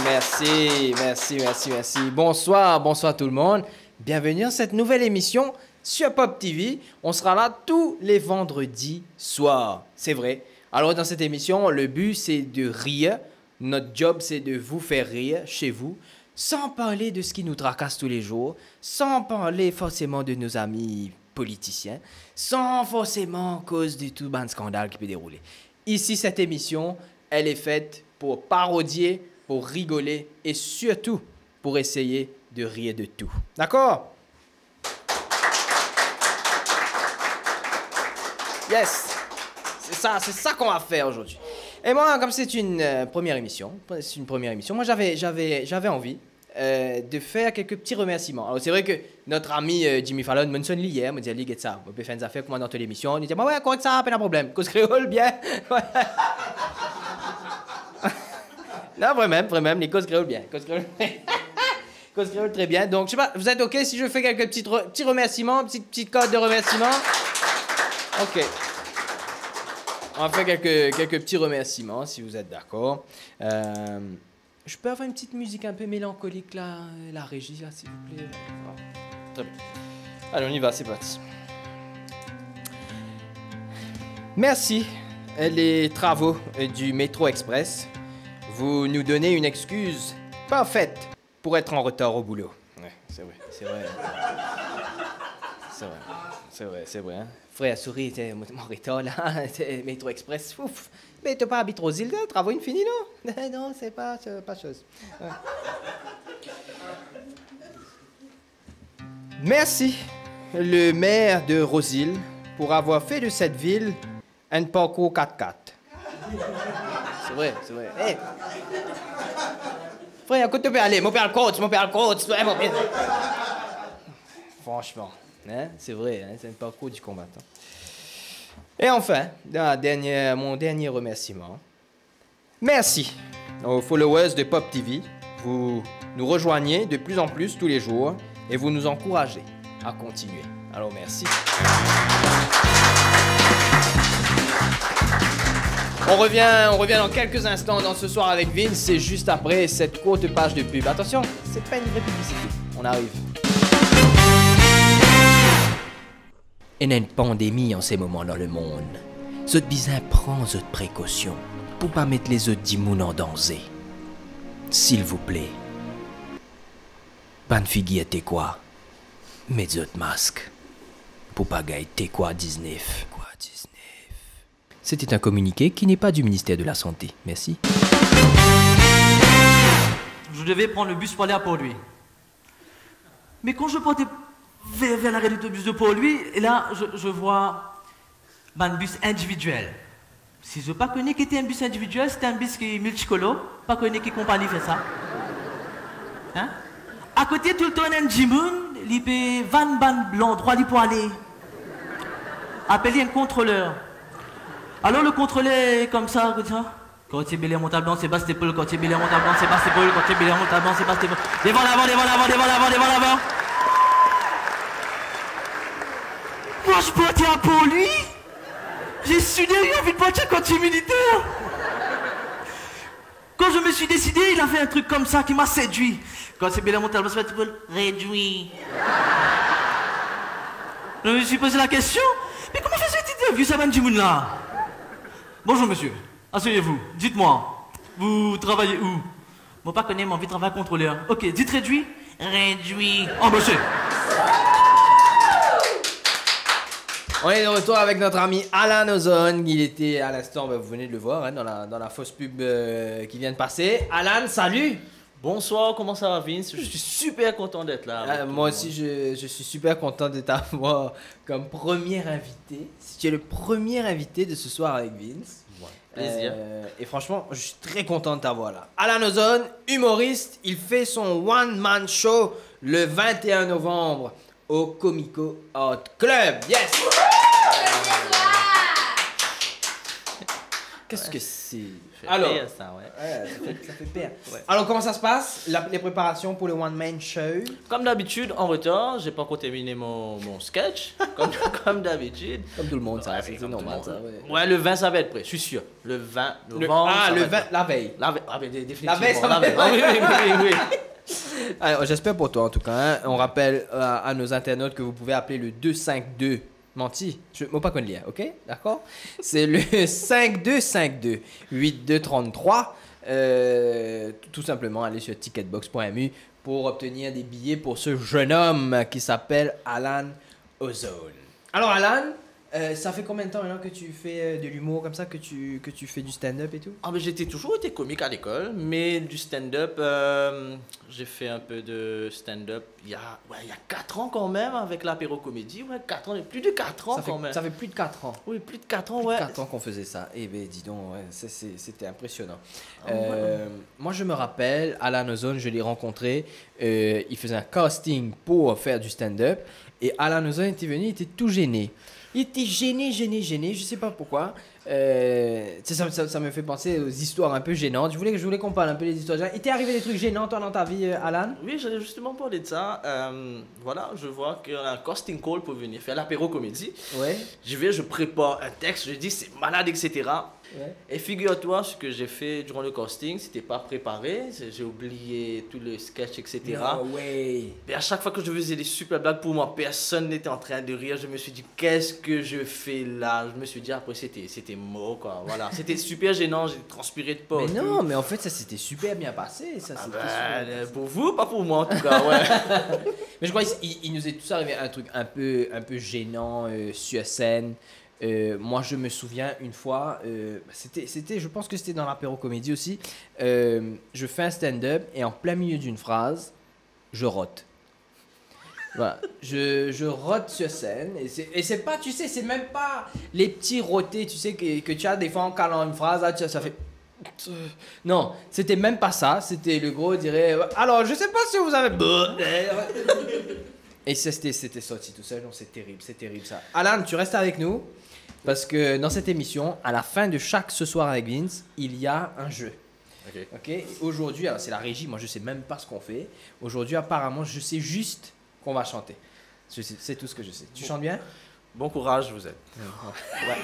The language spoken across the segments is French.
merci. Bonsoir tout le monde. Bienvenue dans cette nouvelle émission sur Pop TV. On sera là tous les vendredis soirs. C'est vrai. Alors, dans cette émission, le but, c'est de rire. Notre job, c'est de vous faire rire chez vous, sans parler de ce qui nous tracasse tous les jours, sans parler forcément de nos amis politiciens, sans forcément cause de tout ban scandale qui peut dérouler. Ici, cette émission, elle est faite pour parodier, pour rigoler et surtout pour essayer de rire de tout. D'accord? Yes! C'est ça qu'on va faire aujourd'hui. Et moi, comme c'est une première émission, moi j'avais envie de faire quelques petits remerciements. Alors c'est vrai que notre ami Jimmy Fallon m'a sonné hier, m'a dit allez, get ça, on peut faire des affaires comme dans l'émission. Il dit ouais, correct ça, pas de problème. Cause créole bien. Non, vraiment, les causes créoles bien. Cause créole très bien. Donc, je sais pas, vous êtes OK si je fais quelques petits remerciements, petites codes de remerciements? OK. On va faire quelques petits remerciements, si vous êtes d'accord. Je peux avoir une petite musique un peu mélancolique, là, la régie, là, s'il vous plaît? Oh, très bien. Allez, on y va, c'est parti. Merci, les travaux du Métro Express. Vous nous donnez une excuse parfaite pour être en retard au boulot. Ouais, c'est vrai. Hein? Frère, souris, mon retard, là, Métro Express, ouf. Mais t'as pas habité aux îles, là, travaux infinis, non? Non, c'est pas chose. Ouais. Merci, le maire de Rosille, pour avoir fait de cette ville un parcours 4x4. C'est vrai. Hey. Frère, écoute, tu peux aller, mon père le coach. Franchement, hein, c'est vrai, hein, c'est un parcours du combattant. Et enfin, mon dernier remerciement. Merci aux followers de Pop TV. Vous nous rejoignez de plus en plus tous les jours et vous nous encouragez à continuer. Alors merci. On revient dans quelques instants dans Ce Soir avec Vince. C'est juste après cette courte page de pub. Attention, c'est pas une vraie publicité. On arrive. Il y a une pandémie en ces moments dans le monde. Zot bizin prend zot précautions pour pas mettre les autres dimouns en danger. S'il vous plaît. Pas de figuier t'es quoi? Mettez zot masque. Pour pas gagner t'es quoi 19. C'était un communiqué qui n'est pas du ministère de la Santé. Merci. Je devais prendre le bus pour aller à Port-Louis. Mais quand je portais vers l'arrêt de bus de Port-Louis, et là, je vois un bus individuel. Si je ne pas connais qui était un bus individuel, c'était un bus qui est multicolore. Pas connais qui compagnie fait ça. Hein? À côté, tout le temps, un Jimoun, il fait 20 bandes blancs, droit pour aller. Appeler un contrôleur. Alors le contrôleur est comme ça. Quartier Bel-Air Montalban, Sébastopol, quartier Bel-Air Montalban, Sébastopol, quartier Bel-Air Montalban, Sébastopol. Devant l'avant. Moi je partais à Port-Louis. J'ai sudé, j'ai envie de partir à quartier militaire. Quand je me suis décidé, il a fait un truc comme ça qui m'a séduit. Quartier Bel-Air Montalban, Sébastopol, réduit. Je me suis posé la question, mais comment fait cette interview, ça va du monde là? Bonjour monsieur, asseyez-vous, dites-moi, vous travaillez où? Moi pas connais, mais envie de travailler contrôleur. Ok, dites réduit? Réduit. Embauché. On est de retour avec notre ami Alan Ozone. Il était à l'instant, vous venez de le voir, hein, dans la fausse pub qui vient de passer. Alan, salut! Bonsoir, comment ça va Vince? Je suis super content d'être là. Moi aussi, je suis super content de t'avoir comme premier invité. Tu es le premier invité de Ce Soir avec Vince. Ouais, plaisir. Et franchement, je suis très content de t'avoir là. Alan Ozone, humoriste, il fait son one-man show le 21 novembre au Comico Art Club. Yes! Qu'est-ce que c'est? Alors, Alors, ça, ouais. ça fait peur. Ouais. Alors, comment ça se passe? Les préparations pour le one-man show? Comme d'habitude, en retard, j'ai pas encore terminé mon sketch. Comme d'habitude. Comme tout le monde, ça, Ouais, c'est comme normal, tout le ça. monde. Ouais. Ouais, le 20, ça va être prêt, je suis sûr. Le 20 novembre. ça va être prêt. La veille. Ah, mais définitivement. La veille, ça la va veille. être Ah, oui. Alors, j'espère pour toi en tout cas. Hein. On rappelle à nos internautes que vous pouvez appeler le 252 menti. Je ne pas qu'on lire, ok? D'accord? C'est le 5252 8233. Tout simplement, allez sur ticketbox.mu pour obtenir des billets pour ce jeune homme qui s'appelle Alan Ozone. Alors, Alan, ça fait combien de temps maintenant que tu fais de l'humour comme ça, que tu fais du stand-up et tout? Ah, mais j'ai toujours été comique à l'école, mais du stand-up, j'ai fait un peu de stand-up il y a 4 ans quand même avec l'apéro comédie. Ouais, 4 ans, plus de 4 ans quand même. Ça fait plus de 4 ans. Oui, plus de 4 ans, Plus ouais. de 4 ans qu'on faisait ça. Eh bien, dis donc, ouais, c'était impressionnant. Ah, ouais. Moi, je me rappelle, Alan Ozone, je l'ai rencontré. Il faisait un casting pour faire du stand-up. Et Alan Ozone était venu, il était tout gêné. Il était gêné. Je sais pas pourquoi. Ça me fait penser aux histoires un peu gênantes. Je voulais qu'on parle un peu des histoires gênantes. Il t'est arrivé des trucs gênants, toi, dans ta vie, Alan? Oui, j'allais justement parler de ça. Voilà, je vois qu'il y a un casting call pour venir faire l'apéro comédie. Ouais. Je prépare un texte, je dis c'est malade, etc. Ouais. Et figure-toi, ce que j'ai fait durant le casting, c'était pas préparé. J'ai oublié tout le sketch, etc. No way. Et à chaque fois que je faisais des super blagues, pour moi, personne n'était en train de rire. Je me suis dit, qu'est-ce que je fais là? Je me suis dit, après, c'était mort, quoi. Voilà, c'était super gênant, j'ai transpiré de pas. Mais non, mais en fait, ça s'était super bien passé. Ça, c'était super bien passé. Pour vous, pas pour moi, en tout cas, ouais. Mais je crois qu'il nous est tous arrivé un truc un peu gênant sur scène. Moi, je me souviens une fois, je pense que c'était dans l'apéro comédie aussi. Je fais un stand-up et en plein milieu d'une phrase, je rote. Voilà. Je rote sur scène et c'est pas, tu sais, c'est même pas les petits rotés, tu sais, que tu as des fois en calant une phrase, là, ça fait. Non, c'était même pas ça. C'était le gros dirait. Alors, je sais pas si vous avez. Et c'était sorti tout seul. Non, c'est terrible ça. Alan, tu restes avec nous parce que dans cette émission, à la fin de chaque Ce soir avec Vince, il y a un jeu. Ok. Aujourd'hui, alors c'est la régie. Moi, je sais même pas ce qu'on fait. Aujourd'hui, apparemment, je sais juste qu'on va chanter. C'est tout ce que je sais. Tu chantes bien? Bon courage, vous êtes. Ouais.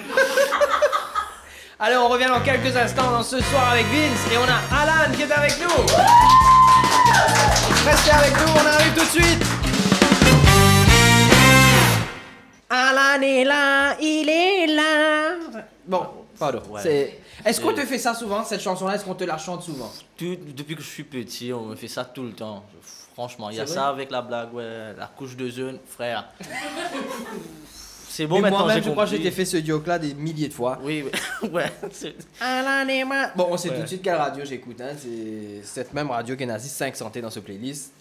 Allez, on revient dans quelques instants dans Ce soir avec Vince et on a Alan qui est avec nous. Restez avec nous, on arrive tout de suite. Alan est là, il est là. Bon, pardon. Ouais. Est-ce qu'on te fait ça souvent, cette chanson-là? Est-ce qu'on te la chante souvent? Depuis que je suis petit, on me fait ça tout le temps. Franchement, il y a C'est ça vrai? avec la blague, ouais, la couche de zone, frère. C'est bon Mais maintenant, moi-même, j'ai je crois que compris. j'ai fait ce joke-là des milliers de fois. Oui, ouais. Alan est là. Bon, on sait Ouais. tout de suite quelle radio j'écoute. Hein. C'est cette même radio qui a nazi 5 santé dans ce playlist.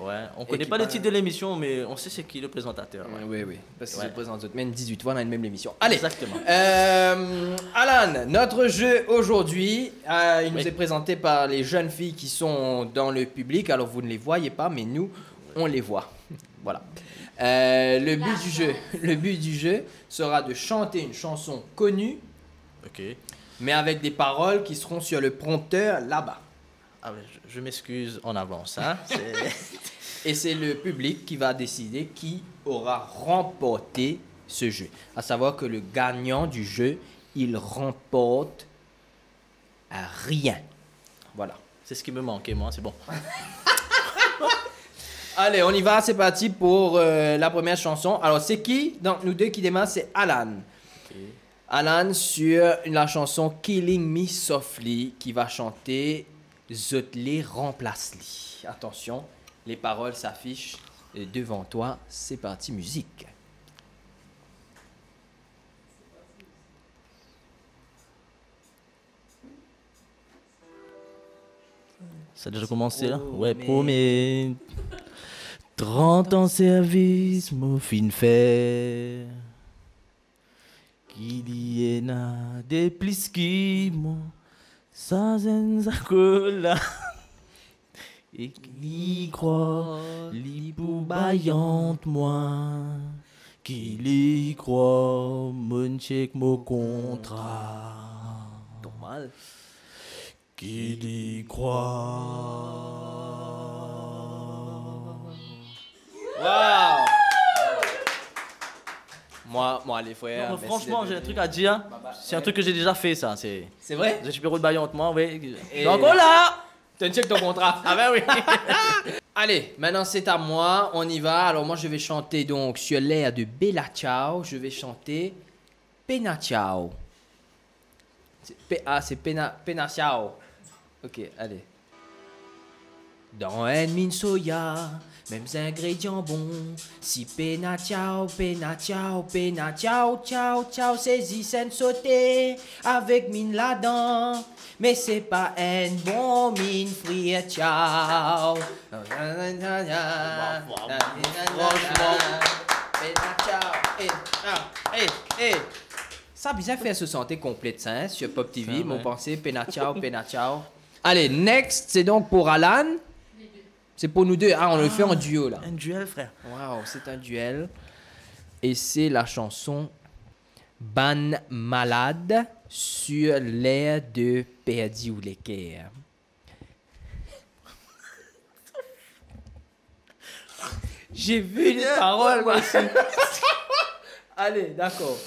Ouais, on Et connaît qui pas le parle- titre de l'émission, mais on sait c'est qui le présentateur. Ouais. Oui. Parce que Ouais. je présente d'autres. Même 18 fois dans une même émission. Allez. Exactement. Alan, notre jeu aujourd'hui, il nous Oui. est présenté par les jeunes filles qui sont dans le public. Alors vous ne les voyez pas, mais nous, on les voit. Voilà. Le but du jeu sera de chanter une chanson connue, Ok. mais avec des paroles qui seront sur le prompteur là-bas. Ah, ouais, je m'excuse en avance. Hein. Et c'est le public qui va décider qui aura remporté ce jeu. À savoir que le gagnant du jeu, il remporte rien. Voilà. C'est ce qui me manquait, moi, c'est bon. Allez, on y va, c'est parti pour la première chanson. Alors, c'est qui donc nous deux qui démarre? C'est Alan. Ok. Alan sur la chanson Killing Me Softly qui va chanter Zotley remplace-li. Attention, les paroles s'affichent devant toi. C'est parti, musique. Ça a déjà commencé là? Promets. Ouais, promets. 30 ans service, mon fin fait. Qu'il y en a des plus qui m'ont sans enzacola. Et qui croit, li baillante moi. Qu'il y croit, mon check, mon contrat. Normal. Qu'il y croit. Waouh! Moi, les frères. Non, merci franchement, d'être j'ai un venu. truc à dire. C'est un truc que j'ai déjà fait, ça. C'est vrai? j'ai super de baillantement, oui. Et- Donc, oh là! Tu as check ton contrat. Ah ben oui. Allez, maintenant c'est à moi, on y va. Alors moi je vais chanter donc sur l'air de Bella Ciao, je vais chanter Pena Ciao. C'est Pena Ciao. Ok, allez. Dans un mine soya, mêmes ingrédients bons. Si Pena Ciao, Pena Ciao, Pena Ciao, Ciao, Ciao, saisis scène sauté avec mine là-dedans. Mais c'est pas un bon mine frire ciao. Ça bizarre fait se sentir complète ça hein, sur Pop TV. Mon pensée Pena Ciao, Pena Ciao. Allez, next, c'est donc pour Alan. C'est pour nous deux. Ah, on le fait en duo là. Un duel, frère. Waouh, c'est un duel. Et c'est la chanson Ban Malade sur l'air de Perdu ou l'équerre. J'ai vu les paroles, moi aussi. Allez, d'accord.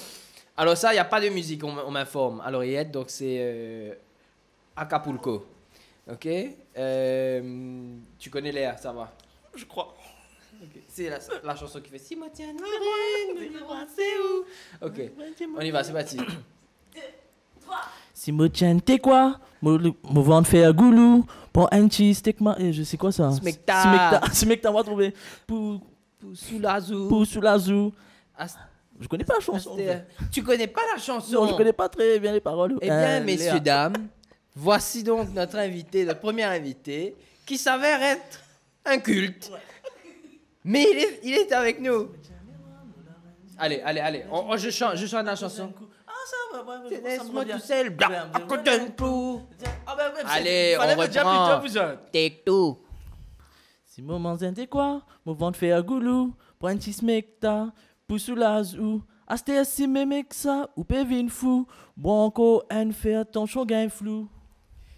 Alors ça, il n'y a pas de musique, on m'informe à l'oreillette, donc c'est Acapulco. Ok. Tu connais l'air, ça va. Je crois. Okay. C'est la chanson qui fait Si moi tiens c'est où. Ok, on y va, c'est parti. Si me tiens, t'es quoi? Me vendre faire goulou. Pour un cheese, steak je sais quoi ça? Smecta. Smecta, on va trouver. Pour Soulazou. Soulazou. Je connais pas la chanson. Tu connais pas la chanson? Non, je connais pas très bien les paroles. Eh bien, messieurs, dames, voici donc notre invité, notre premier invité, qui s'avère être un culte. Mais il est avec nous. Allez, je chante la chanson. Ah, ça va, ouais, Laisse-moi tout seul. Allez, on Fallait me dire reprend. plutôt, vous Take two. Si moment t'es quoi? Me vendre faire goulou. Pour un petit smecta. Pour soulazou. Aste si mémec ça. Ou pévin fou. Bon encore un faire ton chongain flou.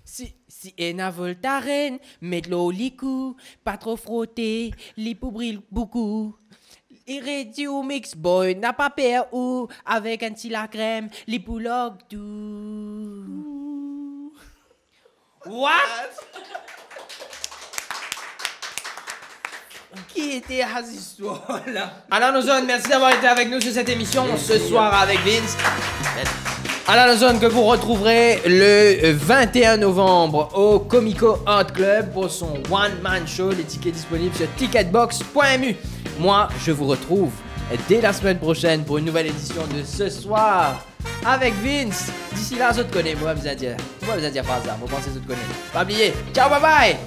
Si ena voltaren, met l'eau licou, pas trop frotter, l'hypo brille beaucoup. Irrédi ou mix boy, n'a pas peur ou, avec un petit la crème, l'hypologue tout. What? Qui était à cette histoire-là? Alain Ozone, merci d'avoir été avec nous sur cette émission ce soir avec Vince. Alain Ozone que vous retrouverez le 21 novembre au Comico Art Club pour son One Man Show. Les tickets disponibles sur ticketbox.mu. Moi, je vous retrouve dès la semaine prochaine pour une nouvelle édition de Ce Soir avec Vince. D'ici là, je te connais. Moi, vous allez dire pas ça. Vous pensez que je te connais. Pas oublier. Ciao, bye bye.